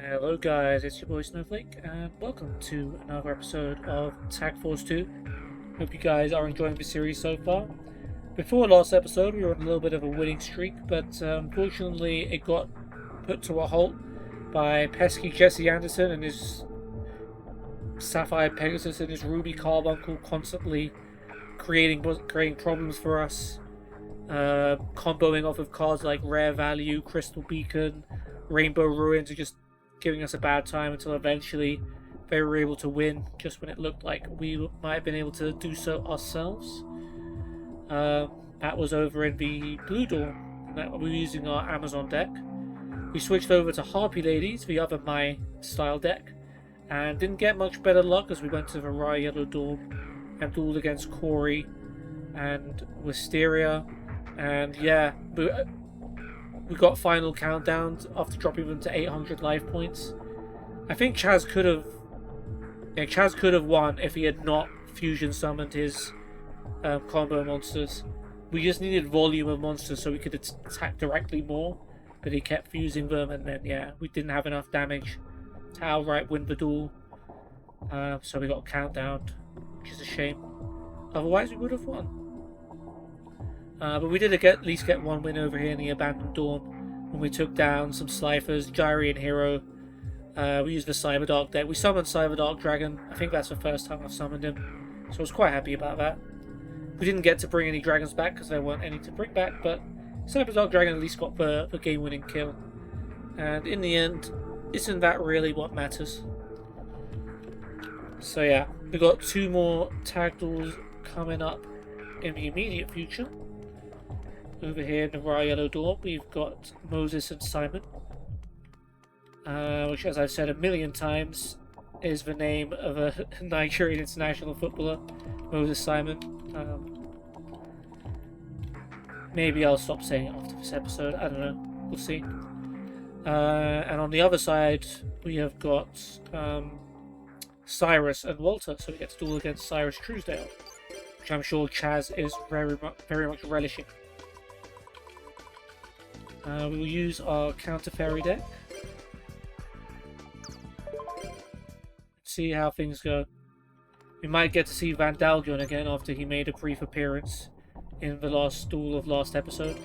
Hello guys, it's your boy Snowflake, and welcome to another episode of Tag Force 2. Hope you guys are enjoying the series so far. Before last episode, we were on a little bit of a winning streak, but unfortunately it got put to a halt by pesky Jesse Anderson and his Sapphire Pegasus and his Ruby Carbuncle constantly creating problems for us. Comboing off of cards like Rare Value, Crystal Beacon, Rainbow Ruins, are just giving us a bad time until eventually they were able to win just when it looked like we might have been able to do so ourselves. That was over in the Blue Dawn, that we were using our Amazon deck. We switched over to Harpy Ladies, the other My style deck, and didn't get much better luck as we went to the Rye Yellow Dawn and dueled against Corey and Wisteria. And yeah, we got final countdowns after dropping them to 800 life points. I think Chaz could have won if he had not fusion summoned his combo monsters. We just needed volume of monsters so we could attack directly more, but he kept fusing them, and then yeah, we didn't have enough damage to outright win the duel. So we got a countdown, which is a shame. Otherwise, we would have won. But we did at least get one win over here in the Abandoned Dawn when we took down some Slifer's, Gyrian Hero. We used the Cyberdark deck. We summoned Cyberdark Dragon. I think that's the first time I've summoned him, so I was quite happy about that. We didn't get to bring any dragons back because there weren't any to bring back, but Cyberdark Dragon at least got the game-winning kill. And in the end, isn't that really what matters? So yeah, we got two more tag duels coming up in the immediate future. Over here in the Rye Yellow Dawn, we've got Moses and Simon, which, as I've said a million times, is the name of a Nigerian international footballer, Moses Simon. Maybe I'll stop saying it after this episode, I don't know, we'll see. And on the other side, we have got Cyrus and Walter, so we get to duel against Cyrus Truesdale, which I'm sure Chaz is very much relishing. We will use our Counter Fairy deck. See how things go. We might get to see Vandalgon again after he made a brief appearance in the last duel of last episode.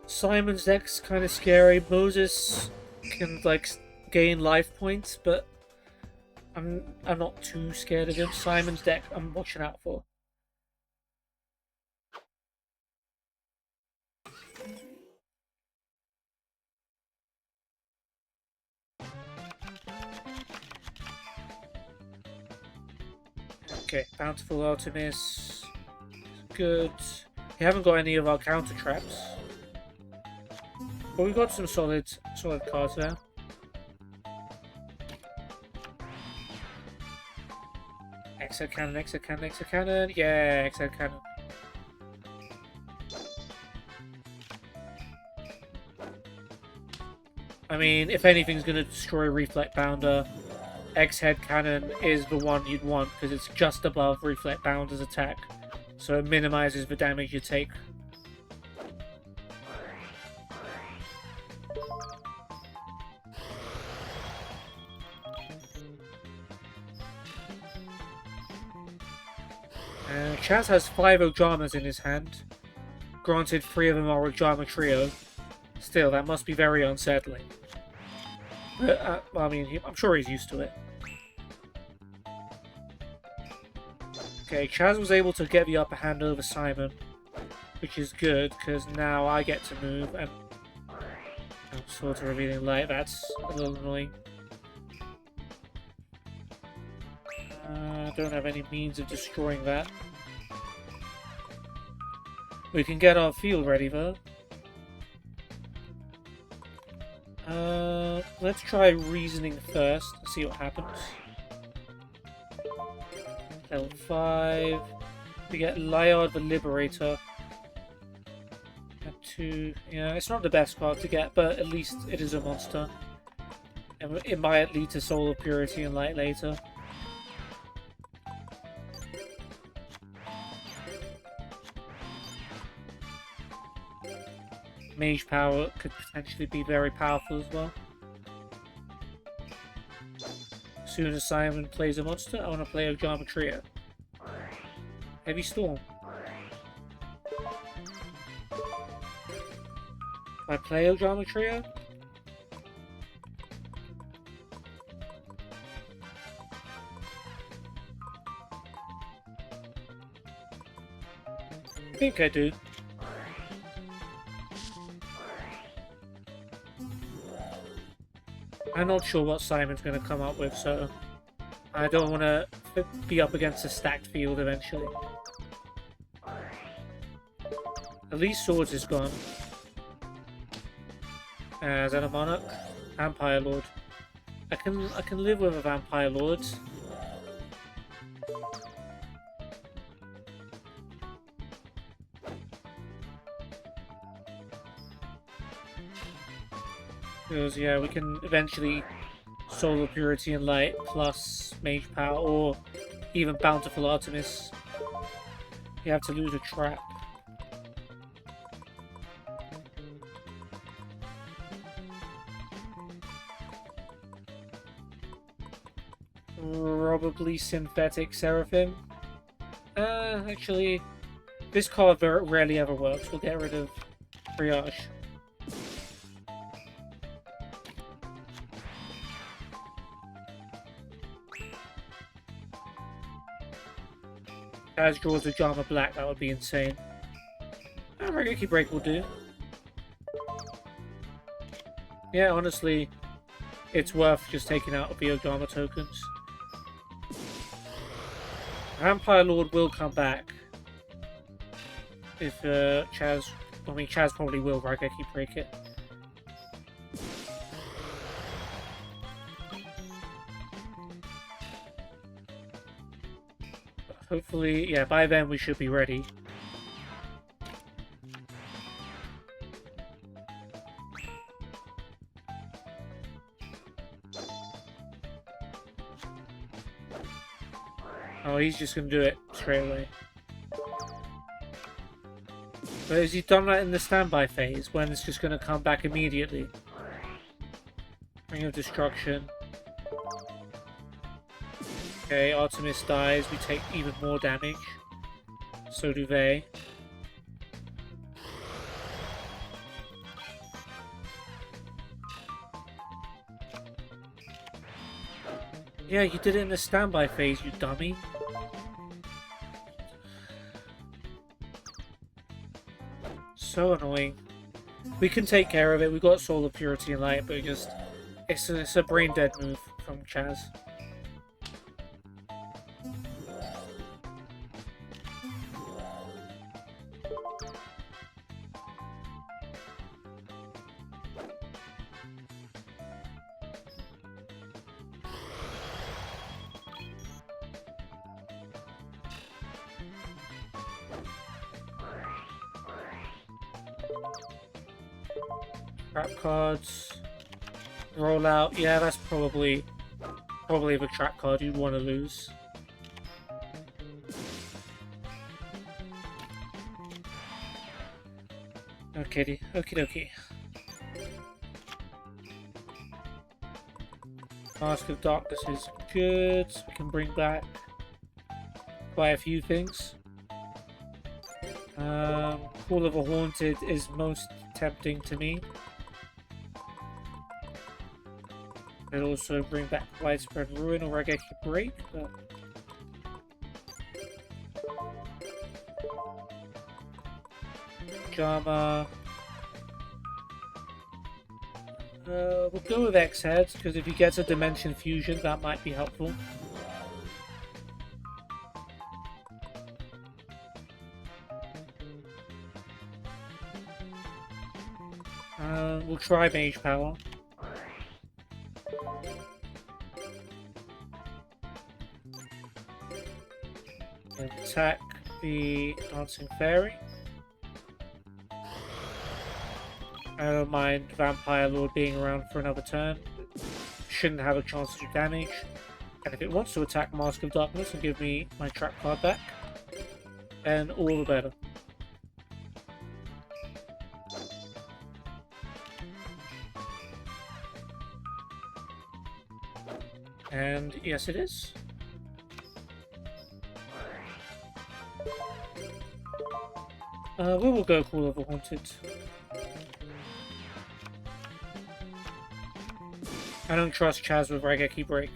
Simon's deck's kind of scary. Moses can gain life points, but I'm not too scared of him. Simon's deck I'm watching out for. Okay, Bountiful Artemis. Good. We haven't got any of our counter traps. But we've got some solid cards there. Exocannon, Exocannon, Exocannon. Yeah, Exocannon. I mean, if anything's going to destroy Reflect Bounder, X-Head Cannon is the one you'd want because it's just above Reflect Bounder's attack. So it minimizes the damage you take. Chaz has 5 Ojamas in his hand. Granted, 3 of them are Ojama Trio. Still, that must be very unsettling. But, I mean, I'm sure he's used to it. Okay, Chaz was able to get the upper hand over Simon, which is good, because now I get to move, and sort of revealing light. That's a little annoying. I don't have any means of destroying that. We can get our field ready though. Let's try reasoning first and see what happens. Level 5. We get Lyard the Liberator. And 2. Yeah, it's not the best card to get, but at least it is a monster. And it might lead to Soul of Purity and Light later. Mage Power could potentially be very powerful as well. As soon as Simon plays a monster, I want to play Ojama Trio. Heavy Storm. If I play Ojama Trio? I think I do. I'm not sure what Simon's going to come up with, so I don't want to be up against a stacked field eventually. At least Swords is gone. Is that a Monarch? Vampire Lord. I can live with a Vampire Lord. Because, yeah, we can eventually Soul of Purity and Light plus Mage Power, or even Bountiful Artemis. You have to lose a trap. Probably Synthetic Seraphim. Actually, this card rarely ever works. We'll get rid of Triage. As draws a Ojama Black, that would be insane. Regeki Break will do. Yeah, honestly, it's worth just taking out the Ojama tokens. Vampire Lord will come back. If Chaz... I mean, Chaz probably will Regeki Break it. Hopefully, yeah, by then we should be ready. Oh, he's just gonna do it straight away. But has he done that in the standby phase, when it's just gonna come back immediately? Ring of Destruction. Okay, Artemis dies, we take even more damage. So do they. Yeah, you did it in the standby phase, you dummy. So annoying. We can take care of it, we got Soul of Purity and Light, but it's a brain dead move from Chaz. Trap cards. Roll out. Yeah, that's probably the trap card you'd want to lose. Okay, okie dokie. Mask of Darkness is good. We can bring back quite a few things. Call of a Haunted is most tempting to me. Could also bring back Widespread Ruin or Regeki Break, but Ojama. We'll go with X-Heads, because if he gets a Dimension Fusion, that might be helpful. We'll try Mage Power. And attack the Dancing Fairy. I don't mind Vampire Lord being around for another turn. shouldn't have a chance to do damage. And if it wants to attack Mask of Darkness and give me my trap card back, then all the better. And yes, it is. We will go Call of the Haunted. I don't trust Chaz with Raigeki Break.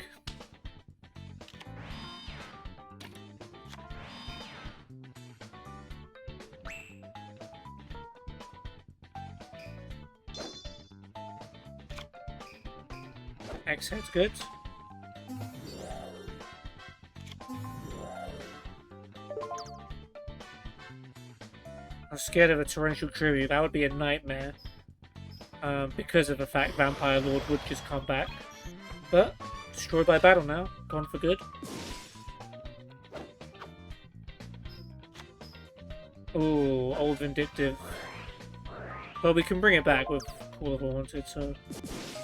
X-Head's good. I'm scared of a Torrential Tribute. That would be a nightmare. Because of the fact Vampire Lord would just come back. But, destroyed by battle now. Gone for good. Ooh, Old Vindictive. Well, we can bring it back with Call of the Haunted, so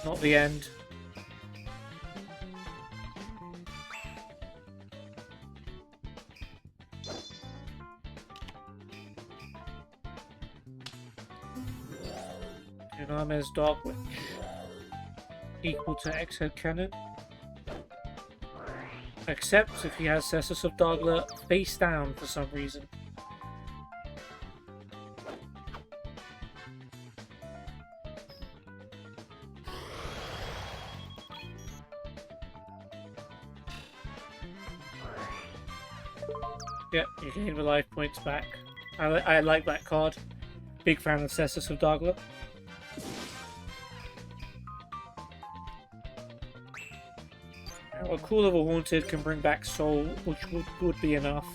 not the end. Duname's Dark Witch. Equal to X-Head Cannon. Except if he has Cestus of Dargla face down for some reason. Yep, you gain the life points back. I like that card. Big fan of Cestus of Dargla. Well, Call of the Haunted can bring back Soul, which would be enough.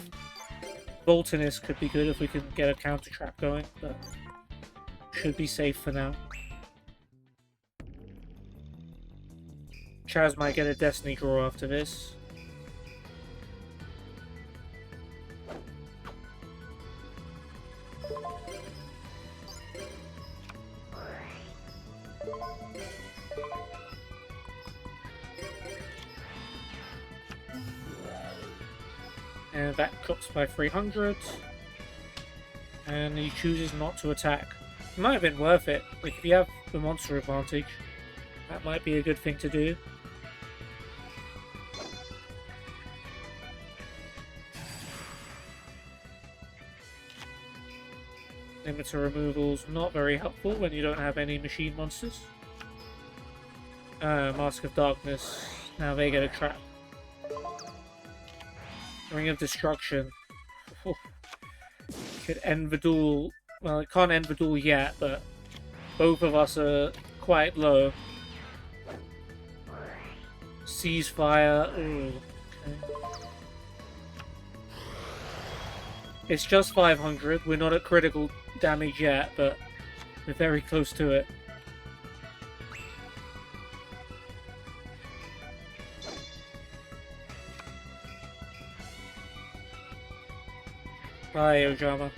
Voltinus could be good if we can get a counter trap going, but should be safe for now. Chaz might get a Destiny draw after this. And that drops by 300. And he chooses not to attack. It might have been worth it. Like, if you have the monster advantage, that might be a good thing to do. Limiter removal's not very helpful when you don't have any machine monsters. Mask of Darkness. Now they get a trap. Ring of Destruction. Could end the duel. Well, it can't end the duel yet, but both of us are quite low. Ceasefire. Ooh, okay. It's just 500. We're not at critical damage yet, but we're very close to it. Bye, Ojama.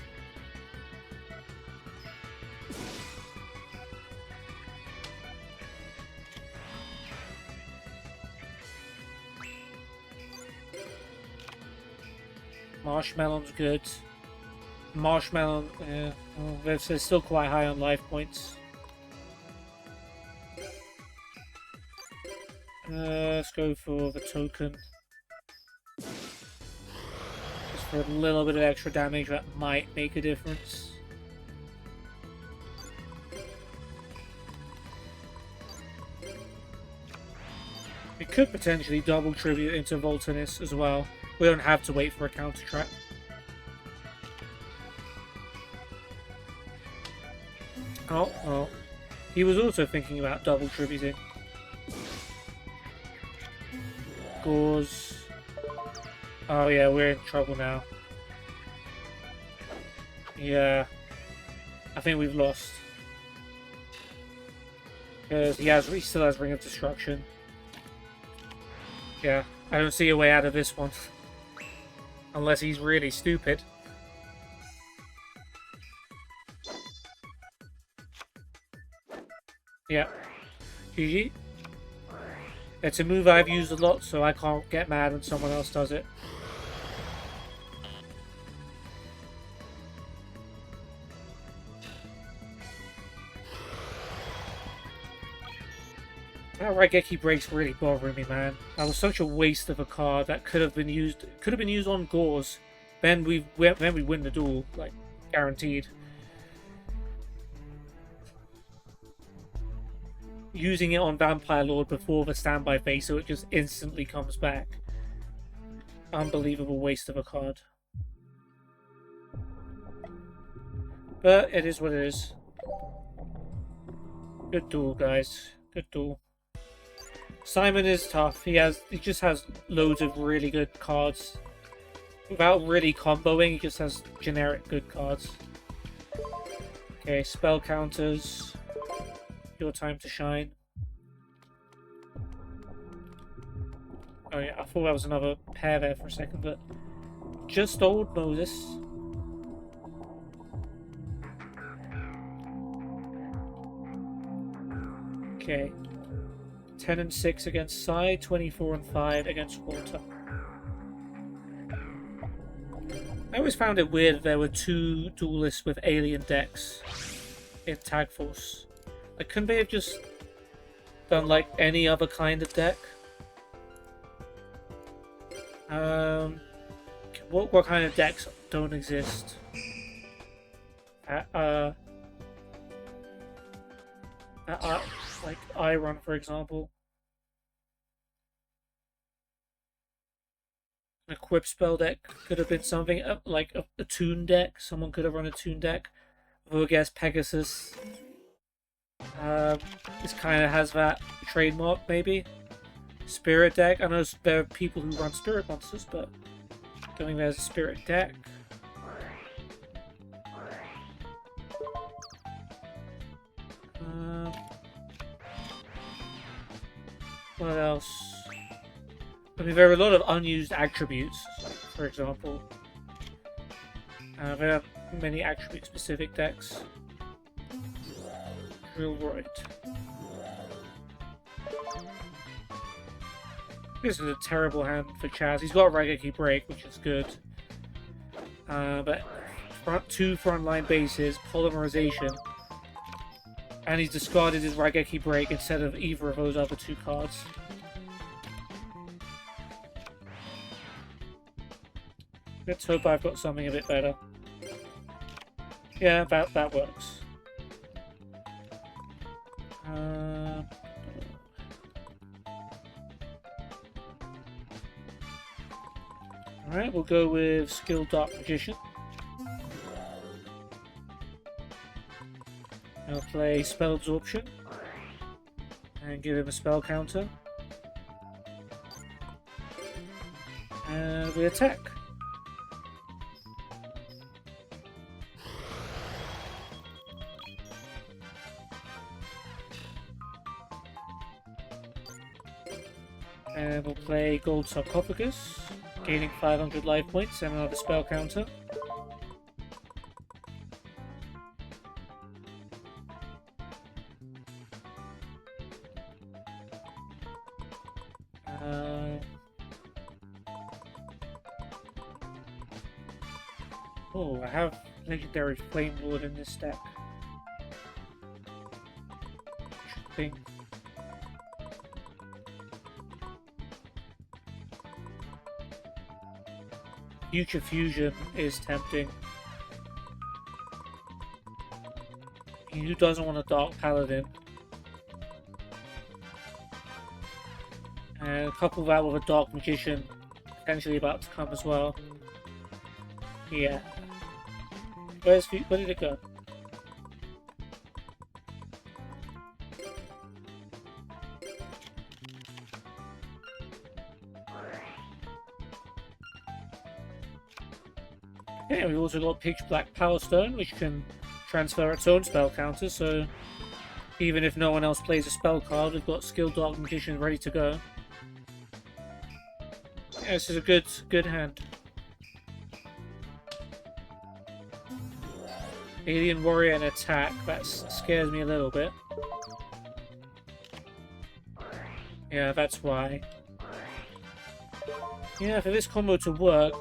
Marshmallow's good. Marshmallow, well, they're still quite high on life points. Let's go for the token. Just for a little bit of extra damage that might make a difference. We could potentially double tribute into Voltinus as well. We don't have to wait for a counter trap. Oh, well. He was also thinking about double tributing. Gauze. Oh yeah, we're in trouble now. Yeah. I think we've lost. Because he still has Ring of Destruction. Yeah, I don't see a way out of this one. Unless he's really stupid. Yeah. GG. It's a move I've used a lot, so I can't get mad when someone else does it. That Raigeki Break's really bothering me, man. That was such a waste of a card that could have been used. Could have been used on Gauze. Then we win the duel, like guaranteed. Using it on Vampire Lord before the standby phase, so it just instantly comes back. Unbelievable waste of a card. But it is what it is. Good duel, guys. Good duel. Simon is tough. He just has loads of really good cards. Without really comboing, he just has generic good cards. Okay, spell counters. Your time to shine. Oh yeah, I thought that was another pair there for a second, but just old Moses. Okay. 10 and 6 against Sai, 24 and 5 against Walter. I always found it weird that there were two duelists with alien decks in Tag Force. Like, couldn't they have just done like any other kind of deck? What kind of decks don't exist? Like Iron, for example. An equip spell deck could have been something like a Toon deck. Someone could have run a Toon deck. Vogas Pegasus. This kind of has that trademark, maybe. Spirit deck. I know there are people who run Spirit monsters, but I don't think there's a Spirit deck. What else? I mean, there are a lot of unused attributes, for example. There are many attribute-specific decks. Drillroid. This is a terrible hand for Chaz. He's got a Raigeki Break, which is good. But two frontline bases, Polymerization, and he's discarded his Raigeki Break instead of either of those other two cards. Let's hope I've got something a bit better. Yeah, that works. Alright, we'll go with Skilled Dark Magician. I'll play Spell Absorption and give him a spell counter. And we attack. And we'll play Gold Sarcophagus, gaining 500 life points and another spell counter. Oh, I have Legendary Flame Lord in this deck. Interesting. Future Fusion is tempting. Who doesn't want a Dark Paladin? And a couple of that with a Dark Magician potentially about to come as well. Yeah. Where did it go? Okay, we've also got Pitch Black Power Stone, which can transfer its own spell counter, so even if no one else plays a spell card, we've got Skilled Dark Magician ready to go. Yeah, this is a good hand. Alien Warrior and attack, that scares me a little bit. Yeah, that's why. Yeah, for this combo to work,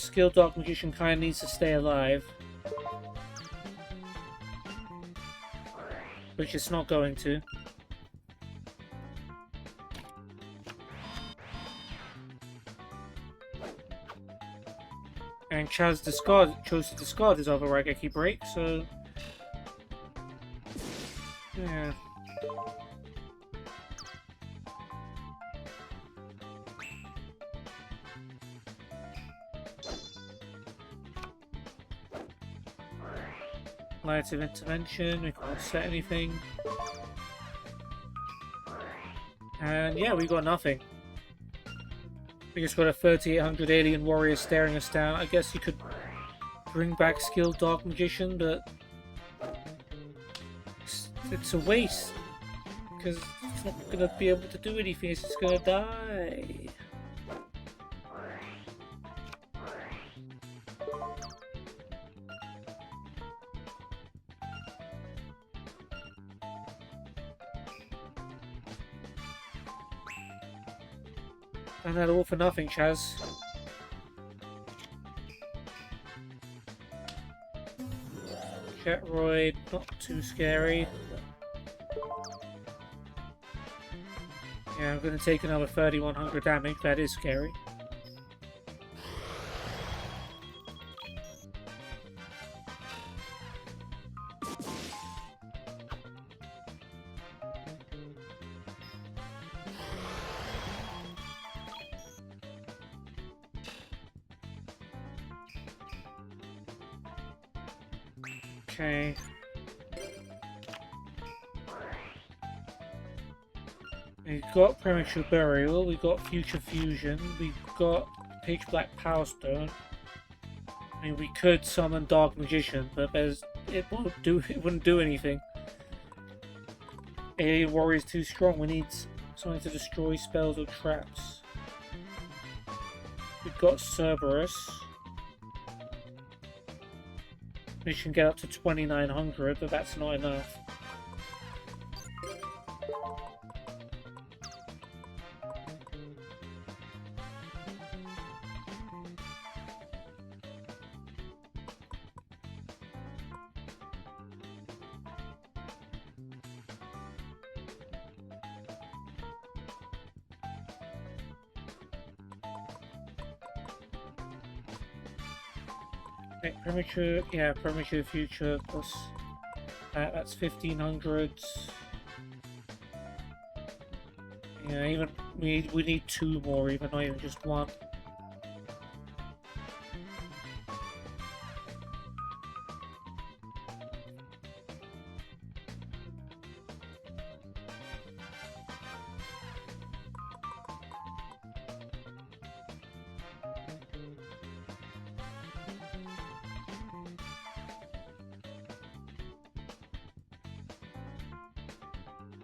Skilled Dark Magician kind of needs to stay alive. Which it's not going to. And Chaz chose to discard his other Raigeki break, so... yeah. Lights of Intervention, we can't set anything. And yeah, we got nothing. We just got a 3800 alien warrior staring us down. I guess you could bring back Skilled Dark Magician, but it's a waste. Because it's not going to be able to do anything, it's just going to die. And that all for nothing, Chaz. Jetroid, not too scary. Yeah, I'm going to take another 3100 damage, that is scary. Okay. We've got Premature Burial, we've got Future Fusion, we've got Pitch Black Power Stone. I mean, we could summon Dark Magician, but it wouldn't do anything. Alien Warrior is too strong, we need something to destroy spells or traps. We've got Cerberus. We can get up to 2900, but that's not enough. Premature Future plus that's 1500. Yeah, even we need two more, even not even just one.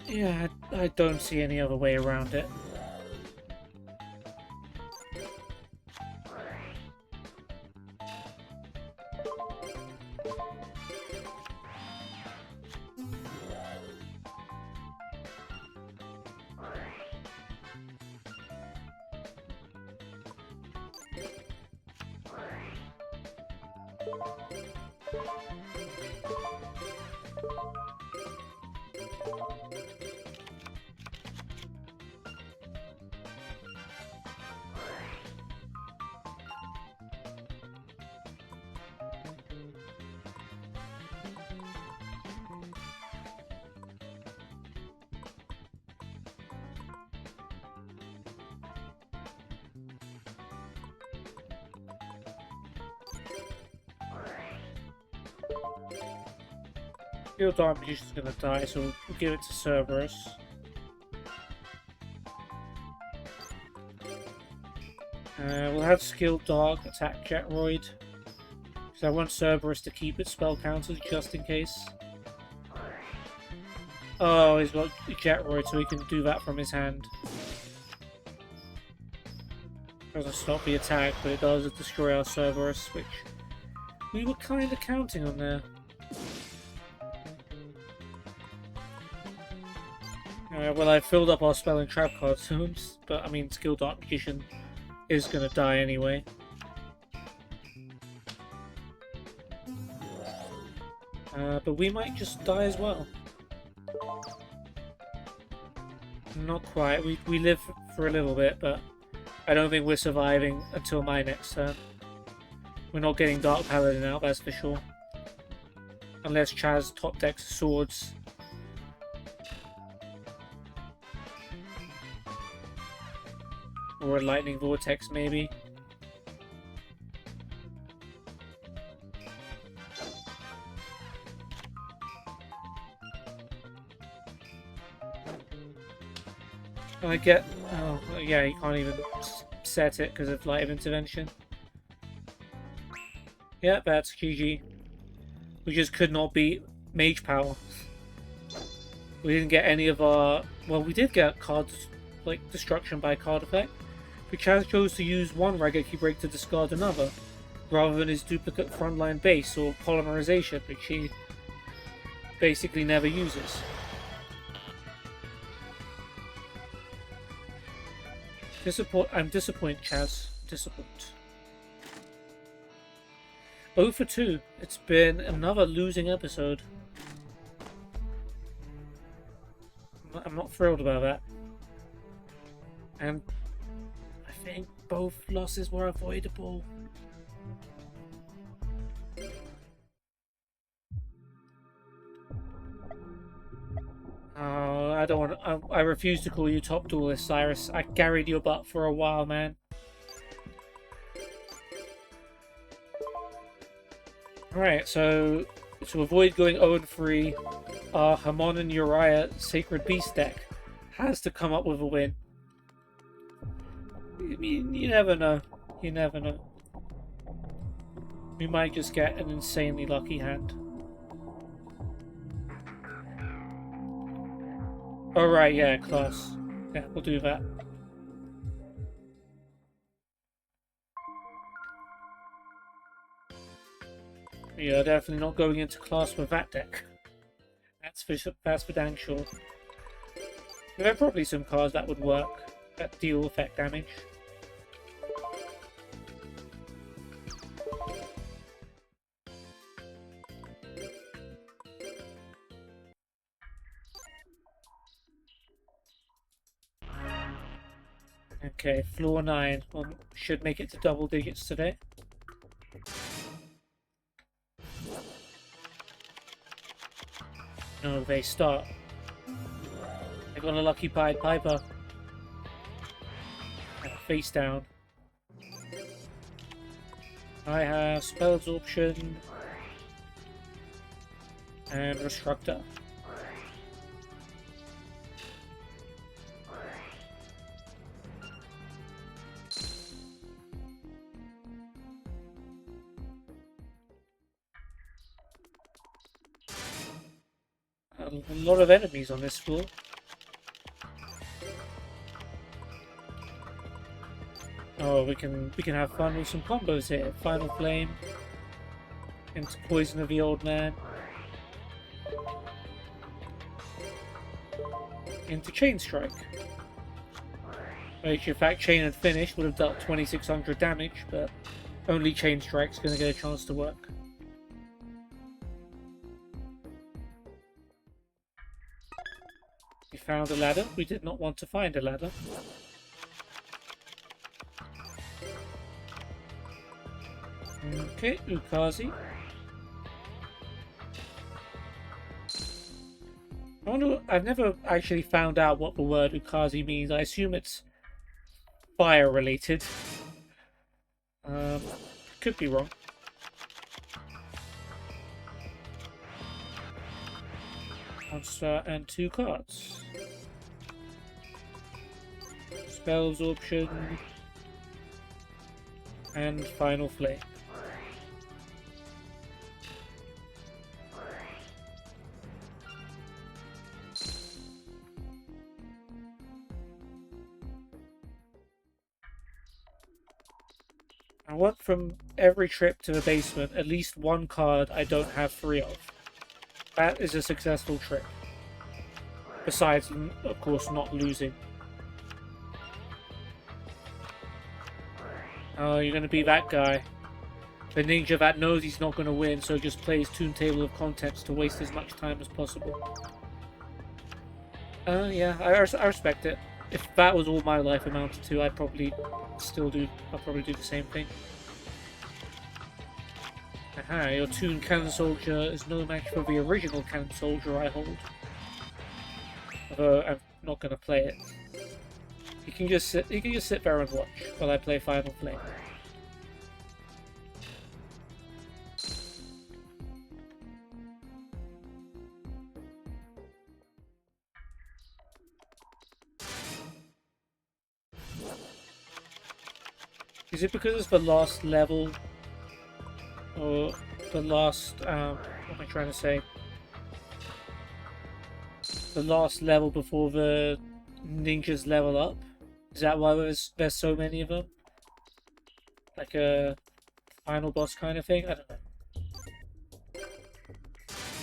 Yeah, I don't see any other way around it. Skilled Dark Magician's gonna die, so we'll give it to Cerberus. We'll have Skilled Dark attack Jetroid, because I want Cerberus to keep its spell counters just in case. Oh, he's got Jetroid, so he can do that from his hand. Doesn't stop the attack, but it does destroy our Cerberus, which we were kind of counting on there. Alright, well, I filled up our spell and trap card soon, but I mean, Skill Dark Magician is gonna die anyway. But we might just die as well. Not quite. We live for a little bit, but I don't think we're surviving until my next turn. We're not getting Dark Paladin out, that's for sure. Unless Chaz top decks swords. Or a Lightning Vortex, maybe. I get... Oh, yeah, you can't even set it because of Light of Intervention. Yeah, that's GG. We just could not beat Mage Power. We didn't get any of our... Well, we did get cards like Destruction by card effect, but Chaz chose to use one Raigeki Break to discard another, rather than his duplicate frontline base or Polymerization, which he basically never uses. I'm disappointed, Chaz. Disappointed. 0 for 2. It's been another losing episode. I'm not thrilled about that. And I think both losses were avoidable. Oh, I don't want to... I refuse to call you top duelist, Cyrus. I carried your butt for a while, man. Alright, so to avoid going 0-3, our Hamon and Uriah Sacred Beast deck has to come up with a win. I mean, you never know. You never know. We might just get an insanely lucky hand. Alright, yeah, class. Yeah, we'll do that. Yeah, definitely not going into class with that deck. That's for dang sure. There are probably some cards that would work, that deal effect damage. Okay, floor 9. Well, should make it to double digits today. No, they start. I got a lucky Pied Piper. Face down. I have Spell Absorption and Restructor. A lot of enemies on this floor. Oh, we can have fun with some combos here. Final Flame into Poison of the Old Man into Chain Strike. Which, in fact, Chain and Finish would have dealt 2600 damage, but only Chain Strike's going to get a chance to work. We found a ladder. We did not want to find a ladder. Okay, Ukazi. I've never actually found out what the word Ukazi means. I assume it's fire related. Could be wrong. Monster and 2 cards. Spell Absorption and Final Flame. I want from every trip to the basement at least one card I don't have 3 of. That is a successful trip. Besides, of course, not losing. Oh, you're going to be that guy. The ninja that knows he's not going to win, so just plays Toon Table of Contents to waste as much time as possible. Yeah, I respect it. If that was all my life amounted to, I'd probably do the same thing. Aha, your Toon Cannon Soldier is no match for the original Cannon Soldier I hold. Although I'm not going to play it. He can just sit there and watch while I play Final Flame. Is it because it's the last level? Or the last, what am I trying to say? The last level before the ninjas level up? Is that why there's so many of them? Like a final boss kind of thing? I don't know.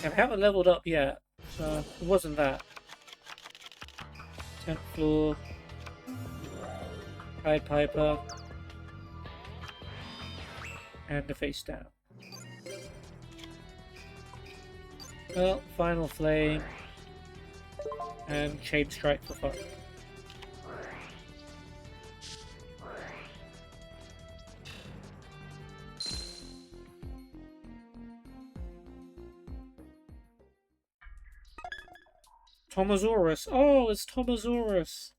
Yeah, we haven't leveled up yet, so it wasn't that. 10th floor. Pied Piper. And the face down. Well, Final Flame. And Chain Strike for fun. Tomosaurus. Oh, it's Tomosaurus.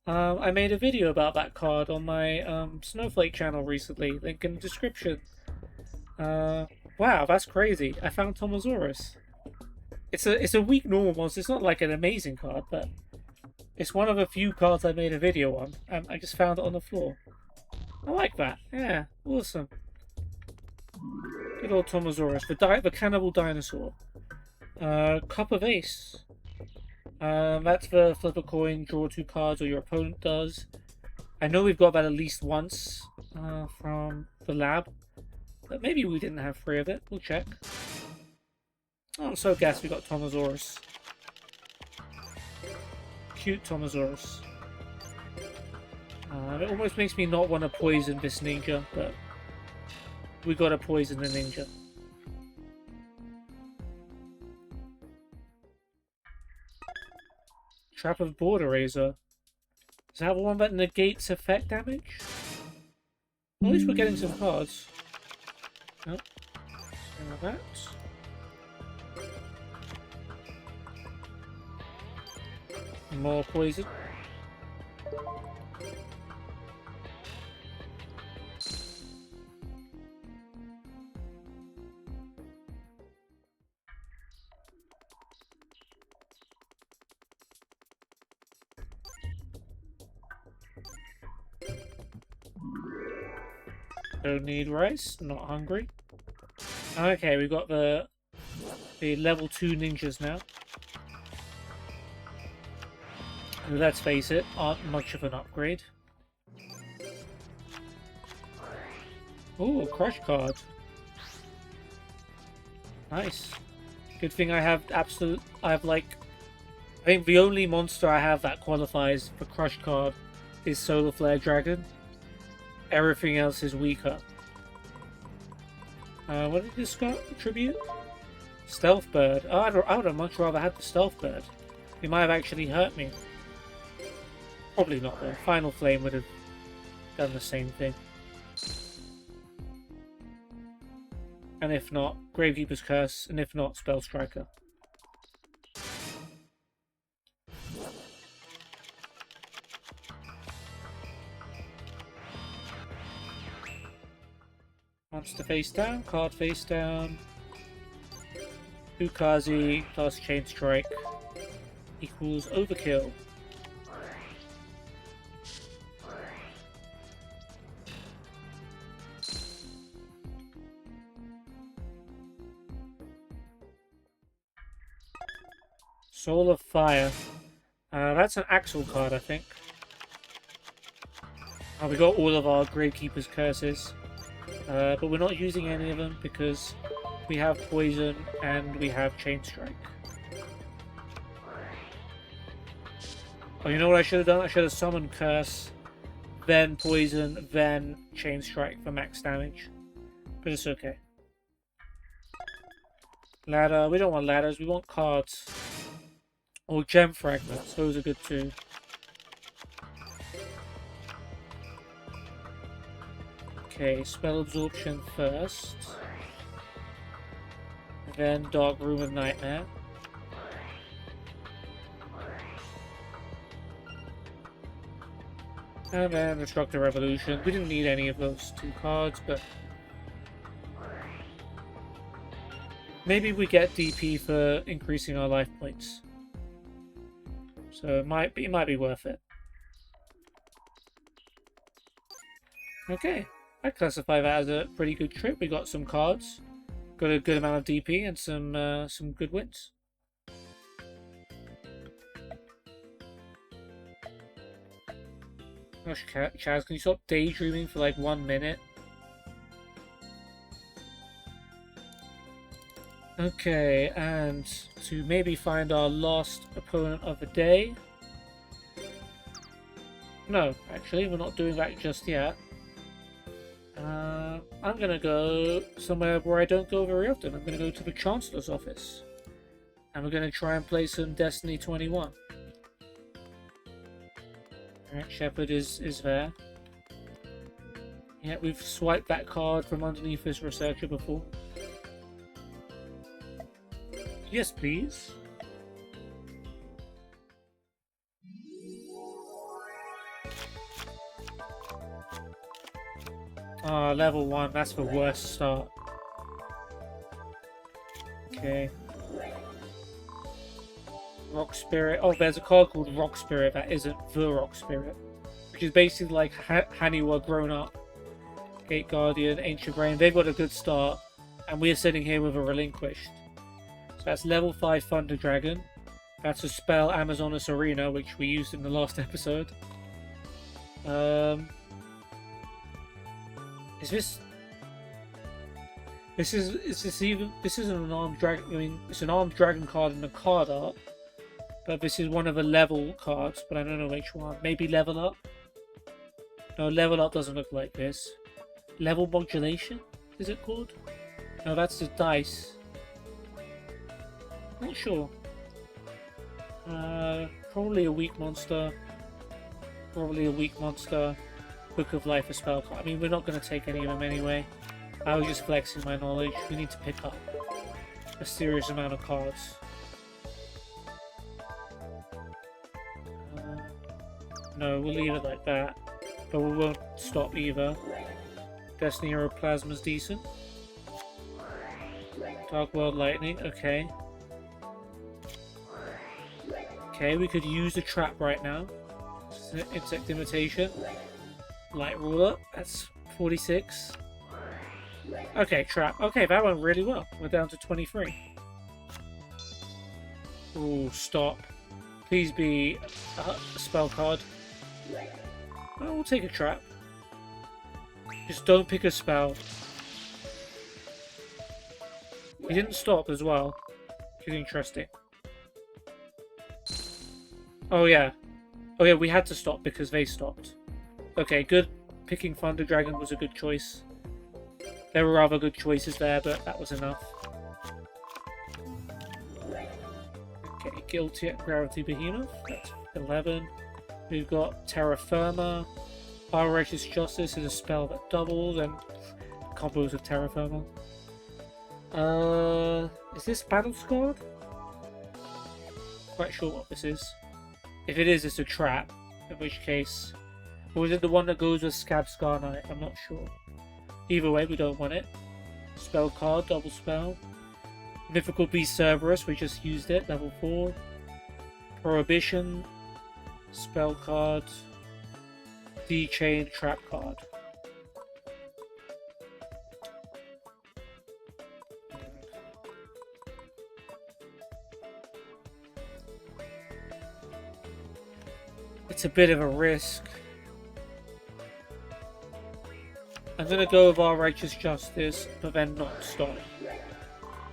I made a video about that card on my Snowflake channel recently. Link in the description. Wow, that's crazy. I found Tomosaurus. It's a weak normal monster. It's not like an amazing card, but it's one of a few cards I made a video on. I just found it on the floor. I like that. Yeah, awesome. Good old Tomosaurus, the cannibal dinosaur. Cup of Ace. That's the flip a coin, draw 2 cards, or your opponent does. I know we've got that at least once from the lab, but maybe we didn't have 3 of it. We'll check. Oh, I'm so gassed we got Tomosaurus. Cute Tomosaurus. It almost makes me not want to poison this ninja, but we gotta poison the ninja. Trap of Border Razor. Is that the one that negates effect damage? Well, at least we're getting some cards. Nope. Something like that. More poison. Don't need rice, not hungry. Okay, we've got the level 2 ninjas now. And let's face it, aren't much of an upgrade. Ooh, crush card. Nice. Good thing I have I think the only monster I have that qualifies for crush card is Solar Flare Dragon. Everything else is weaker. What did this got? Tribute? Stealth Bird. Oh, I would have much rather had the Stealth Bird. It might have actually hurt me. Probably not though. Final Flame would have done the same thing. And if not, Gravekeeper's Curse, and if not, Spell Striker. Monster face down, card face down. Ukazi plus Chain Strike equals Overkill. Soul of Fire. That's an Axel card, I think. We got all of our Gravekeeper's Curses. But we're not using any of them because we have Poison and we have Chain Strike. Oh, you know what I should have done? I should have summoned Curse, then Poison, then Chain Strike for max damage. But it's okay. Ladder. We don't want ladders. We want cards. Or Gem Fragments. Those are good too. Okay, Spell Absorption first. Then Dark Room of Nightmare. And then Destructive Revolution. We didn't need any of those two cards, but maybe we get DP for increasing our life points. So it might be worth it. Okay, I classify that as a pretty good trip. We got some cards, got a good amount of DP, and some good wins. Gosh, Chaz, can you stop daydreaming for like 1 minute? Okay, and to maybe find our last opponent of the day. No, actually, we're not doing that just yet. I'm gonna go somewhere where I don't go very often. I'm gonna go to the Chancellor's office. And we're gonna try and play some Destiny 21. Alright, Shepard is there. Yeah, we've swiped that card from underneath this researcher before. Yes, please. Ah, level 1, that's the worst start. Okay. Rock Spirit. Oh, there's a card called Rock Spirit that isn't the Rock Spirit. Which is basically like Haniwa grown up. Gate Guardian, Ancient Brain. They've got a good start. And we're sitting here with a Relinquished. So that's level 5 Thunder Dragon. That's a spell Amazonas Arena, which we used in the last episode. Is this... This isn't an armed dragon. I mean, it's an armed dragon card in the card art. But this is one of the level cards, but I don't know which one. Maybe Level Up? No, Level Up doesn't look like this. Level Modulation? Is it called? No, that's the dice. Not sure. Probably a weak monster. Probably a weak monster. Book of Life, a spell card. I mean, we're not going to take any of them anyway. I was just flexing my knowledge. We need to pick up a serious amount of cards. No, we'll leave it like that. But we won't stop either. Destiny Hero Plasma's decent. Dark World Lightning, okay. Okay, we could use the trap right now. Insect Imitation. Light Ruler, that's 46. Okay, trap. Okay, that went really well. We're down to 23. Ooh, stop. Please be a spell card. Oh, we'll take a trap. Just don't pick a spell. He didn't stop as well, which is interesting. Oh yeah. Oh yeah, we had to stop because they stopped. Okay, good. Picking Thunder Dragon was a good choice. There were other good choices there, but that was enough. Okay, Guilty at Gravity Behemoth. That's 11. We've got Terra Firma. Our Righteous Justice is a spell that doubles and combos with Terra Firma. Is this Battle Scarred? Quite sure what this is. If it is, it's a trap. In which case... Or is it the one that goes with Scab Scar Knight? I'm not sure. Either way, we don't want it. Spell card, double spell. Mythical Beast Cerberus, we just used it, level 4. Prohibition. Spell card. D-Chain, trap card. It's a bit of a risk. I'm going to go with our Righteous Justice, but then not stop.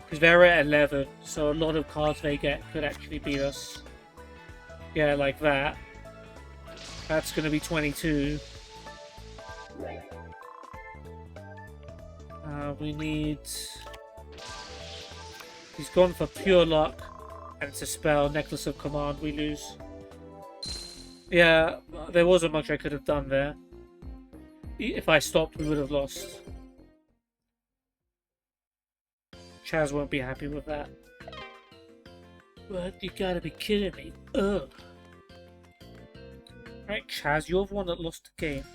Because they're at 11, so a lot of cards they get could actually beat us. Yeah, like that. That's going to be 22. We need... He's gone for pure luck. And it's a spell, Necklace of Command, we lose. Yeah, there wasn't much I could have done there. If I stopped, we would have lost. Chaz won't be happy with that. But you gotta be kidding me. Ugh. Right, Chaz, you're the one that lost the game.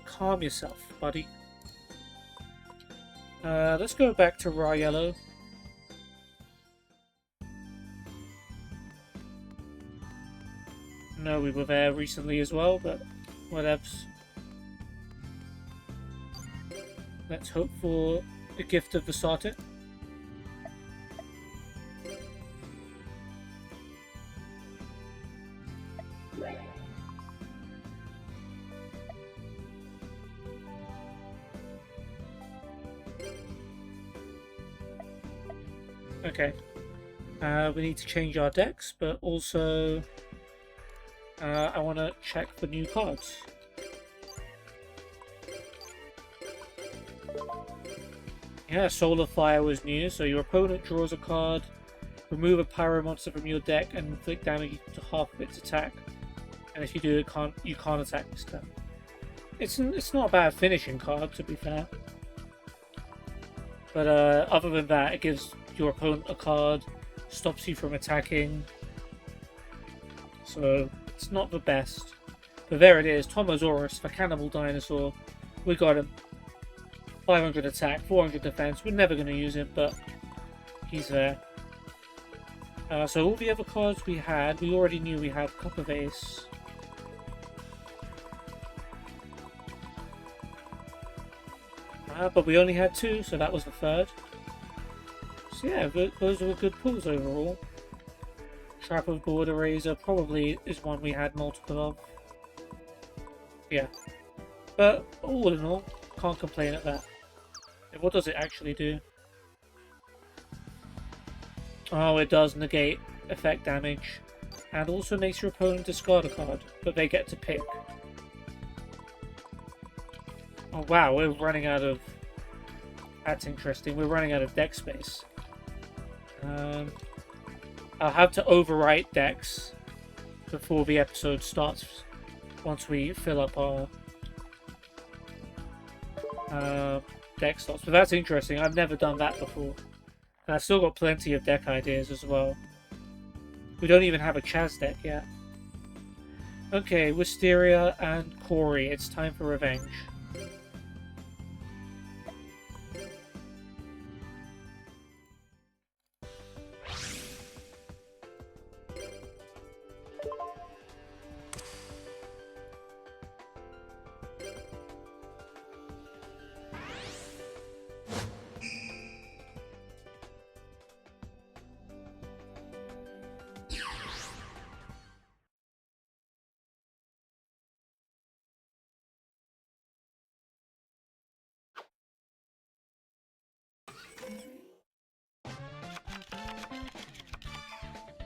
Calm yourself, buddy. Let's go back to Raw Yellow. No, we were there recently as well, but whatevs. Let's hope for the gift of the Sartit. Okay. We need to change our decks, but also I want to check for new cards. Yeah, Solar Fire was new, so your opponent draws a card, remove a Pyro monster from your deck, and inflict damage to half of its attack. And if you do, you can't attack this turn. It's not a bad finishing card, to be fair. But other than that, it gives your opponent a card, stops you from attacking. So it's not the best. But there it is, Tomosaurus, the Cannibal Dinosaur. We got him. 500 attack, 400 defense. We're never going to use him, but he's there. So all the other cards we had, we already knew we had Cup of Ace. But we only had 2, so that was the 3rd. So yeah, those were good pulls overall. Trap of Border Razor probably is one we had multiple of. Yeah. But all in all, can't complain at that. And what does it actually do? Oh, it does negate effect damage. And also makes your opponent discard a card, but they get to pick. Oh wow, we're running out of... That's interesting, we're running out of deck space. I'll have to overwrite decks before the episode starts, once we fill up our deck slots. But that's interesting, I've never done that before. And I've still got plenty of deck ideas as well. We don't even have a Chaz deck yet. Okay, Wisteria and Corey, it's time for revenge.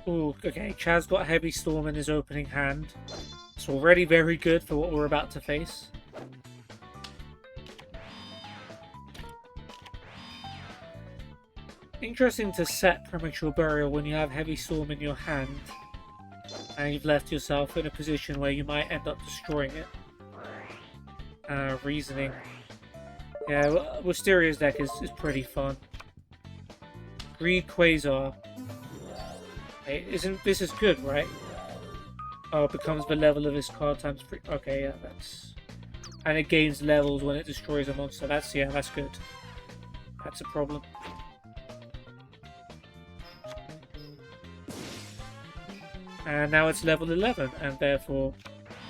Ooh, okay, Chaz got Heavy Storm in his opening hand. It's already very good for what we're about to face. Interesting to set Premature Burial when you have Heavy Storm in your hand and you've left yourself in a position where you might end up destroying it. Reasoning. Yeah, Wisteria's deck is pretty fun. Greed Quasar. Hey, this is good, right? Oh, it becomes the level of this card times 3. Okay, yeah, that's... And it gains levels when it destroys a monster. That's good. That's a problem. And now it's level 11, and therefore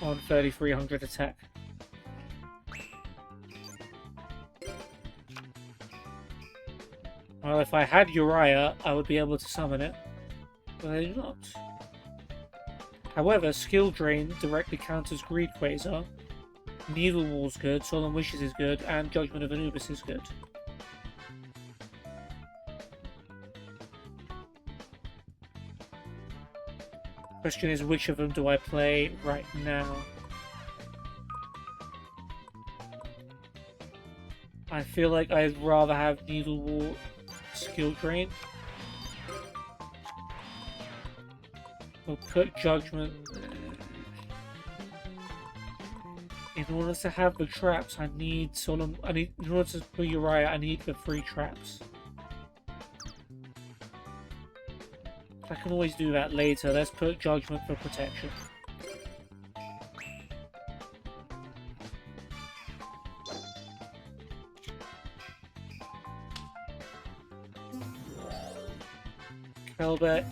on 3300 attack. Well, if I had Uriah, I would be able to summon it. But I do not. However, Skill Drain directly counters Greed Quasar. Needle Wall's good, Solemn Wishes is good, and Judgment of Anubis is good. Question is, which of them do I play right now? I feel like I'd rather have Needle Wall Skill Drain. Or put Judgment. In order to have the traps, I need Solemn. In order to put Uriah, I need the 3 traps. I can always do that later. Let's put Judgment for protection. Kelbeck.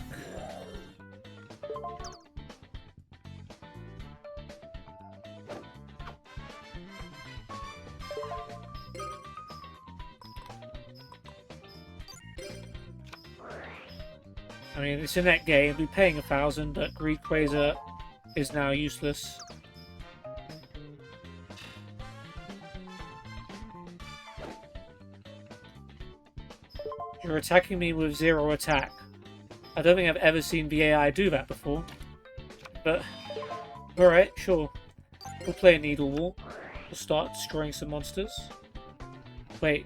I mean, it's a net game. We're paying 1,000, but Greed Quasar is now useless. You're attacking me with 0 attack. I don't think I've ever seen the AI do that before. But, alright, sure. We'll play a Needle Wall. We'll start destroying some monsters. Wait.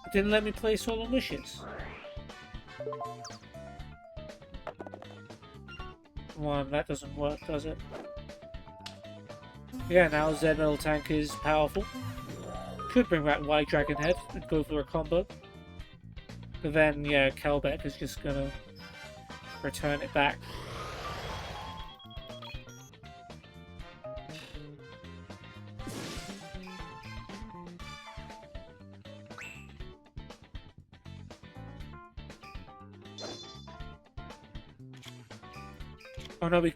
It didn't let me play Solemn Wishes. Come on, that doesn't work, does it? Yeah, now Zed Metal Tank is powerful. Could bring back White Dragon Head and go for a combo. But then, yeah, Kelbeck is just gonna return it back. Oh no, we...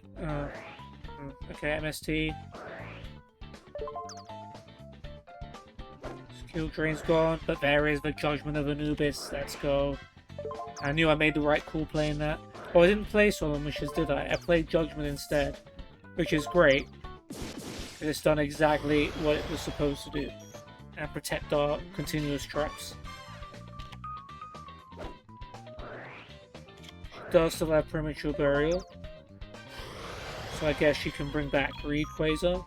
okay, MST. Skill Drain's gone, but there is the Judgment of Anubis. Let's go. I knew I made the right call playing that. Oh, I didn't play Solemn Wishes, did I? I played Judgment instead, which is great. It's done exactly what it was supposed to do. And protect our continuous traps. Does still have Premature Burial. So I guess she can bring back Greed Quasar.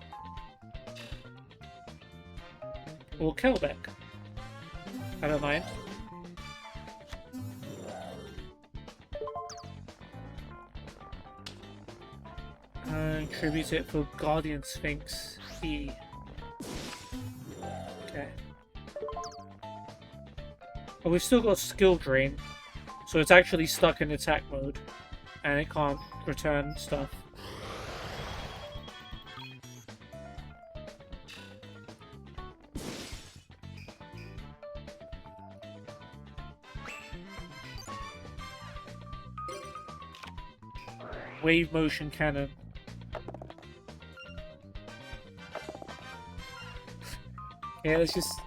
Or Kelbeck. I don't mind. And tribute it for Guardian Sphinx E. Okay. But we've still got Skill Drain. So it's actually stuck in attack mode. And it can't return stuff. Wave Motion Cannon. Yeah, let's just...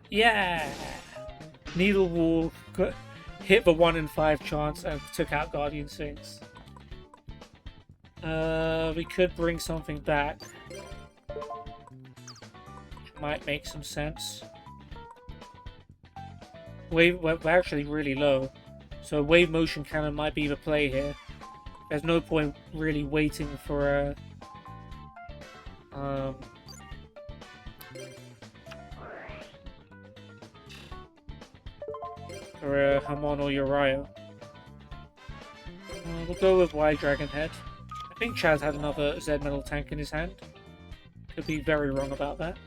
Yeah! Needle Wall hit the 1 in 5 chance and took out Guardian Sphinx. We could bring something back. Which might make some sense. We're actually really low. So Wave Motion Cannon might be the play here. There's no point really waiting for a... for a Hamon or Uriah. We'll go with White Dragon Head. I think Chaz had another Zed Metal Tank in his hand. Could be very wrong about that.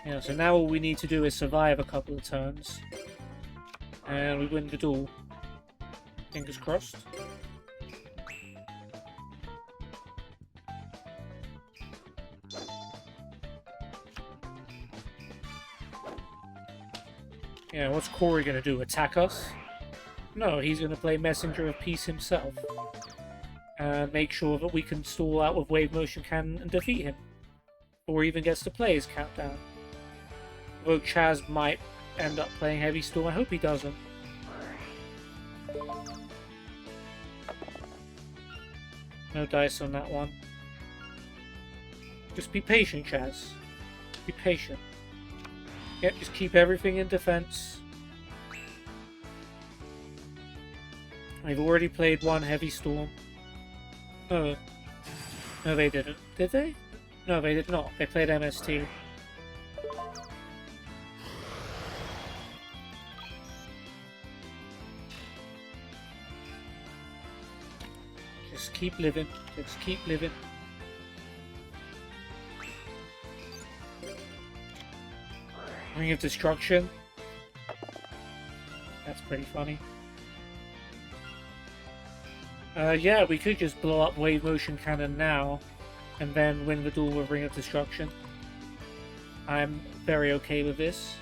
Yeah, so now all we need to do is survive a couple of turns. And we win the duel. Fingers crossed. Yeah, what's Corey gonna do? Attack us? No, he's gonna play Messenger of Peace himself. And make sure that we can stall out with Wave Motion Cannon and defeat him. Or even gets to play his countdown. Although Chaz might end up playing Heavy Storm. I hope he doesn't. No dice on that one. Just be patient, Chaz. Be patient. Yep, just keep everything in defense. I've already played one Heavy Storm. Oh. No, they didn't. Did they? No, they did not. They played MST. Just keep living. Just keep living. Ring of Destruction. That's pretty funny. Yeah, we could just blow up Wave Motion Cannon now, and then win the duel with Ring of Destruction. I'm very okay with this.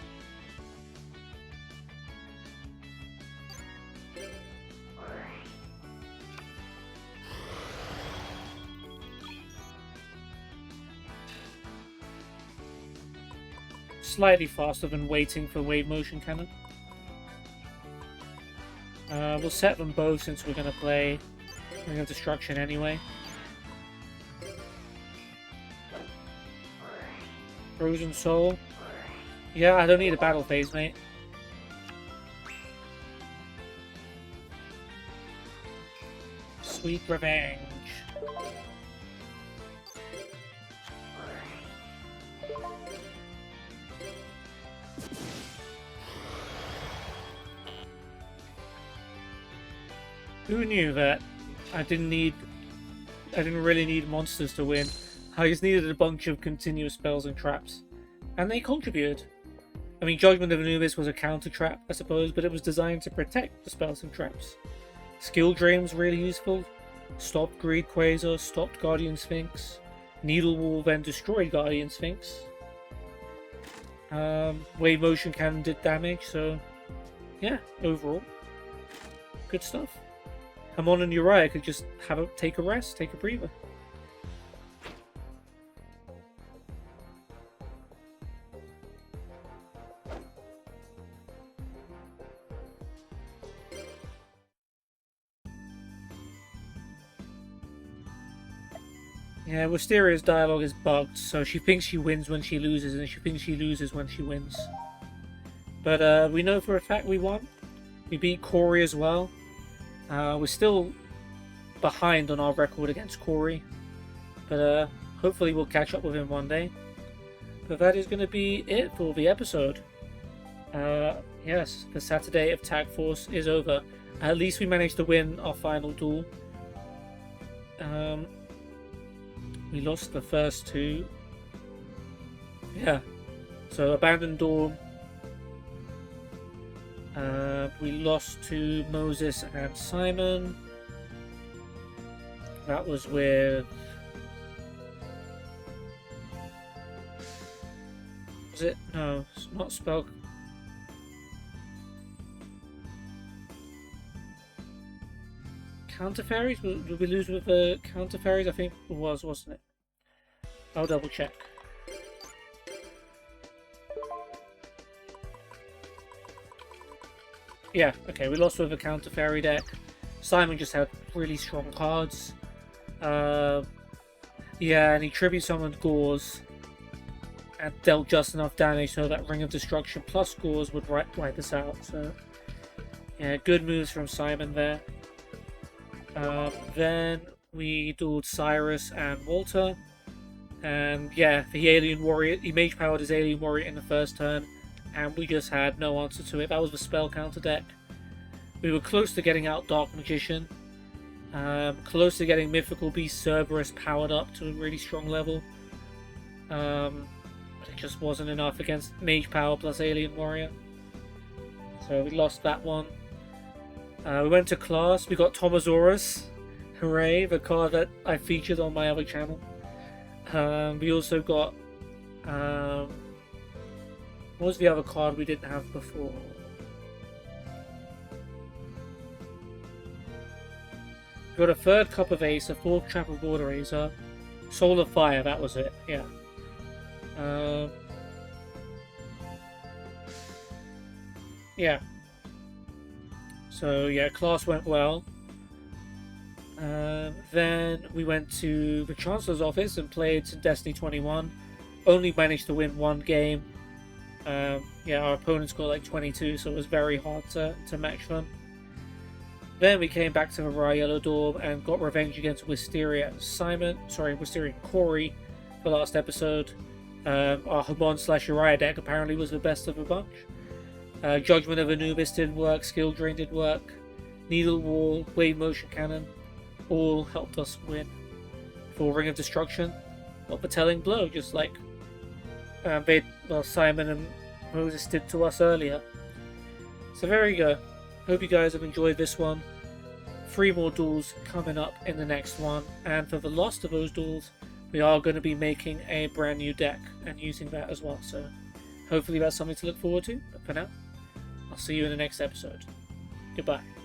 Slightly faster than waiting for Wave Motion Cannon. We'll set them both since we're going to play Ring of Destruction anyway. Frozen Soul. Yeah, I don't need a battle phase, mate. Sweet Revenge. Who knew that I didn't really need monsters to win. I just needed a bunch of continuous spells and traps. And they contributed. I mean, Judgment of Anubis was a counter trap, I suppose, but it was designed to protect the spells and traps. Skill Drain was really useful. Stopped Greed Quasar, stopped Guardian Sphinx. Needle Wall then destroyed Guardian Sphinx. Wave Motion Cannon did damage, so yeah, overall, good stuff. Amon and Uriah could just take a rest, take a breather. Yeah, Wisteria's dialogue is bugged, so she thinks she wins when she loses, and she thinks she loses when she wins. But we know for a fact we won. We beat Corey as well. We're still behind on our record against Corey, but hopefully we'll catch up with him one day. But that is going to be it for the episode. Yes, the Saturday of Tag Force is over. At least we managed to win our final duel. We lost the first two. Yeah, so Abandoned Dawn. We lost to Moses and Simon. That was with... Was it? No, it's not Spell... Counter Fairies? Did we lose with the Counter Fairies? I think it was, wasn't it? I'll double check. Yeah, okay, we lost with a Counter Fairy deck. Simon just had really strong cards. Yeah, and he Tribute Summoned Gauze and dealt just enough damage so that Ring of Destruction plus Gauze would wipe us out. So, yeah, good moves from Simon there. Then we dueled Cyrus and Walter. And yeah, the Alien Warrior, he Mage Powered his Alien Warrior in the first turn, and we just had no answer to it. That was the spell counter deck. We were close to getting out Dark Magician, close to getting Mythical Beast Cerberus powered up to a really strong level, but it just wasn't enough against Mage Power plus Alien Warrior, so we lost that one. We went to Class, we got Tomosaurus, hooray, the card that I featured on my other channel. We also got, what was the other card we didn't have before? We got a third Cup of Ace, a fourth Trap of Water Razor, Soul of Fire, that was it, yeah. Yeah. So yeah, Class went well. Then we went to the Chancellor's office and played some Destiny 21. Only managed to win one game. Yeah, our opponents got like 22, so it was very hard to match them. Then we came back to the Varai Yellow Dawn and got revenge against Wisteria and Corey for last episode. Our Hamon/Uriah deck apparently was the best of the bunch. Judgment of Anubis did work, Skill Drain did work, Needle Wall, Wave Motion Cannon all helped us win. For Ring of Destruction, got the Telling Blow, just like Simon and Moses did to us earlier. So there you go. Hope you guys have enjoyed this one. 3 more duels coming up in the next one, and for the last of those duels, we are going to be making a brand new deck and using that as well. So hopefully that's something to look forward to. But for now, I'll see you in the next episode. Goodbye.